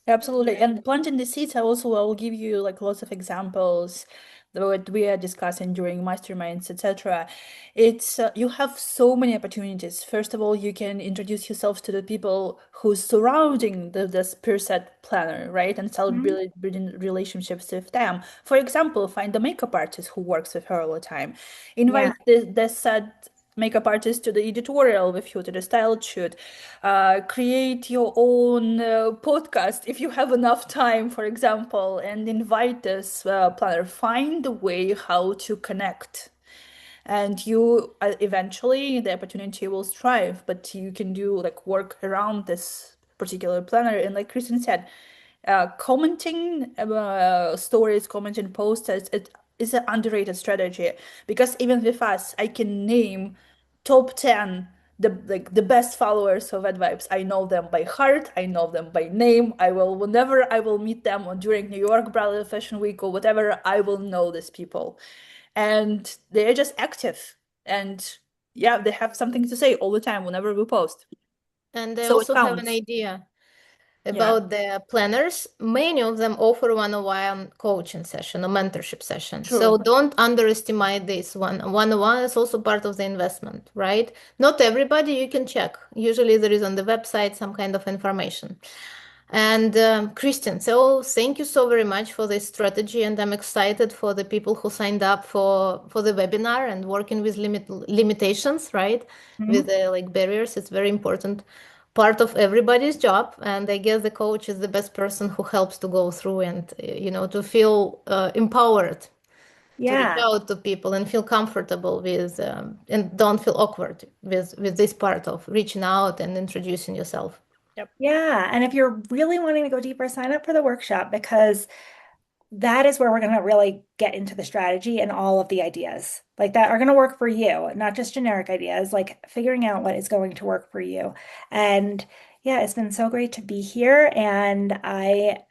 Absolutely. And planting the seeds, I will give you like lots of examples that we are discussing during masterminds, etc. It's you have so many opportunities. First of all, you can introduce yourself to the people who's surrounding this person planner, right? And start Mhm. building relationships with them. For example, find a makeup artist who works with her all the time. Yeah. Invite the said makeup artist to the editorial with you to the style shoot. Create your own podcast if you have enough time, for example, and invite this planner. Find a way how to connect, and you eventually the opportunity will strive, but you can do like work around this particular planner. And like Kristen said, commenting stories, commenting posts, it is an underrated strategy, because even with us, I can name top 10 the best followers of Ad Vibes. I know them by heart, I know them by name. I will, whenever I will meet them on during New York Bridal Fashion Week or whatever, I will know these people. And they're just active, and yeah, they have something to say all the time whenever we post. And they So it also have an counts. idea Yeah, about the planners. Many of them offer one-on-one coaching session or mentorship session. So true. don't underestimate this one. One-on-one is also part of the investment, right? Not everybody you can check. Usually there is on the website some kind of information. And Christian, so thank you so very much for this strategy, and I'm excited for the people who signed up for the webinar and working with limitations, right? With Mhm. like barriers, it's very important part of everybody's job, and I guess the coach is the best person who helps to go through and to feel empowered to reach Yeah. out to people and feel comfortable with and don't feel awkward with this part of reaching out and introducing yourself. Yep. Yeah. And if you're really wanting to go deeper, sign up for the workshop because that is where we're going to really get into the strategy and all of the ideas like that are going to work for you, not just generic ideas, like figuring out what is going to work for you. And yeah, it's been so great to be here. And I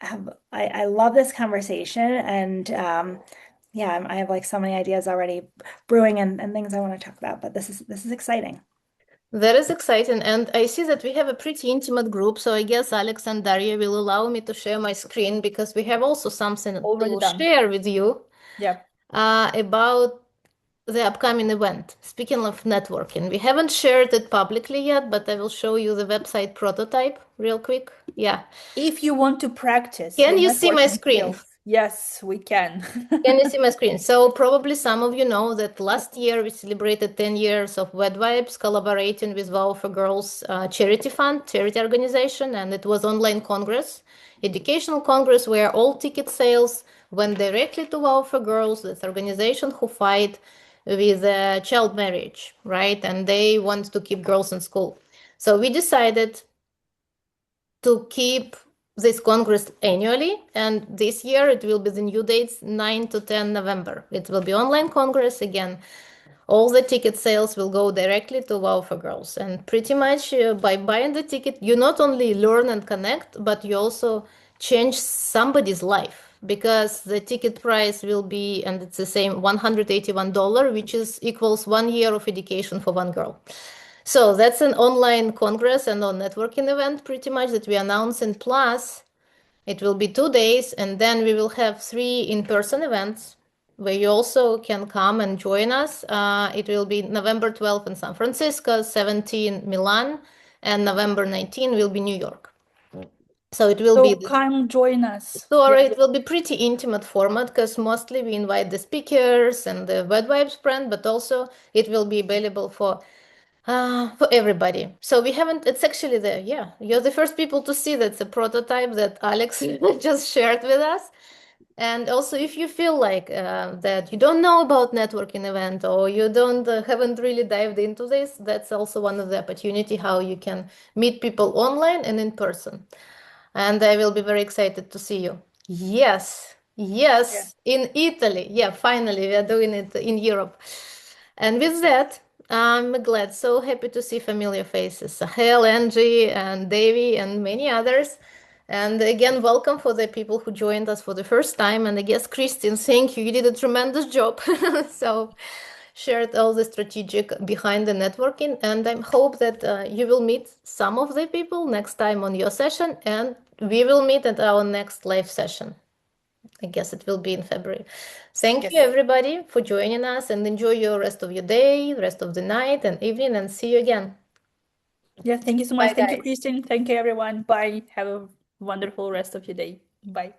love this conversation. And yeah, I have like so many ideas already brewing and things I want to talk about, but this is exciting. That is exciting. And I see that we have a pretty intimate group. So I guess Alex and Daria will allow me to share my screen because we have also something Already to done. share with you Yep. about the upcoming event. Speaking of networking, we haven't shared it publicly yet, but I will show you the website prototype real quick. Yeah. If you want to practice Can your you see my networking screen? skills, yes, we can. Can you see my screen? So probably some of you know that last year we celebrated 10 years of Wed Vibes collaborating with Wow for Girls charity fund, charity organization, and it was online congress, educational congress where all ticket sales went directly to Wow for Girls, this organization who fight with child marriage, right? And they want to keep girls in school. So we decided to keep this congress annually, and this year it will be the new dates, 9 to 10 November. It will be online congress again. All the ticket sales will go directly to Wow for Girls, and pretty much by buying the ticket you not only learn and connect, but you also change somebody's life, because the ticket price will be, and it's the same, $181, which is equals 1 year of education for one girl. So that's an online congress and on networking event pretty much that we announce. And plus, it will be 2 days, and then we will have three in-person events where you also can come and join us. It will be November 12th in San Francisco, 17 Milan, and November 19 will be New York. So it will be So the come join us. tour. Yeah. It will be pretty intimate format because mostly we invite the speakers and the Web Vibes brand, but also it will be available for everybody. So we haven't, it's actually there. Yeah. You're the first people to see that's a prototype that Alex just shared with us. And also, if you feel like that you don't know about networking event or you don't haven't really dived into this, that's also one of the opportunity how you can meet people online and in person. And I will be very excited to see you. Yes, Yeah. yes, in Italy. Yeah, finally, we are doing it in Europe. And with that, I'm glad, so happy to see familiar faces. Sahel, Angie, and Davy, and many others. And again, welcome for the people who joined us for the first time. And I guess, Kristin, thank you. You did a tremendous job. So, shared all the strategic behind the networking. And I hope that you will meet some of the people next time on your session. And we will meet at our next live session. I guess it will be in February. Thank you, Yes. everybody, for joining us, and enjoy your rest of your day, rest of the night and evening, and see you again. Yeah. Thank you so much. Bye, Thank you, guys. Kristin. Thank you, everyone. Bye. Have a wonderful rest of your day. Bye.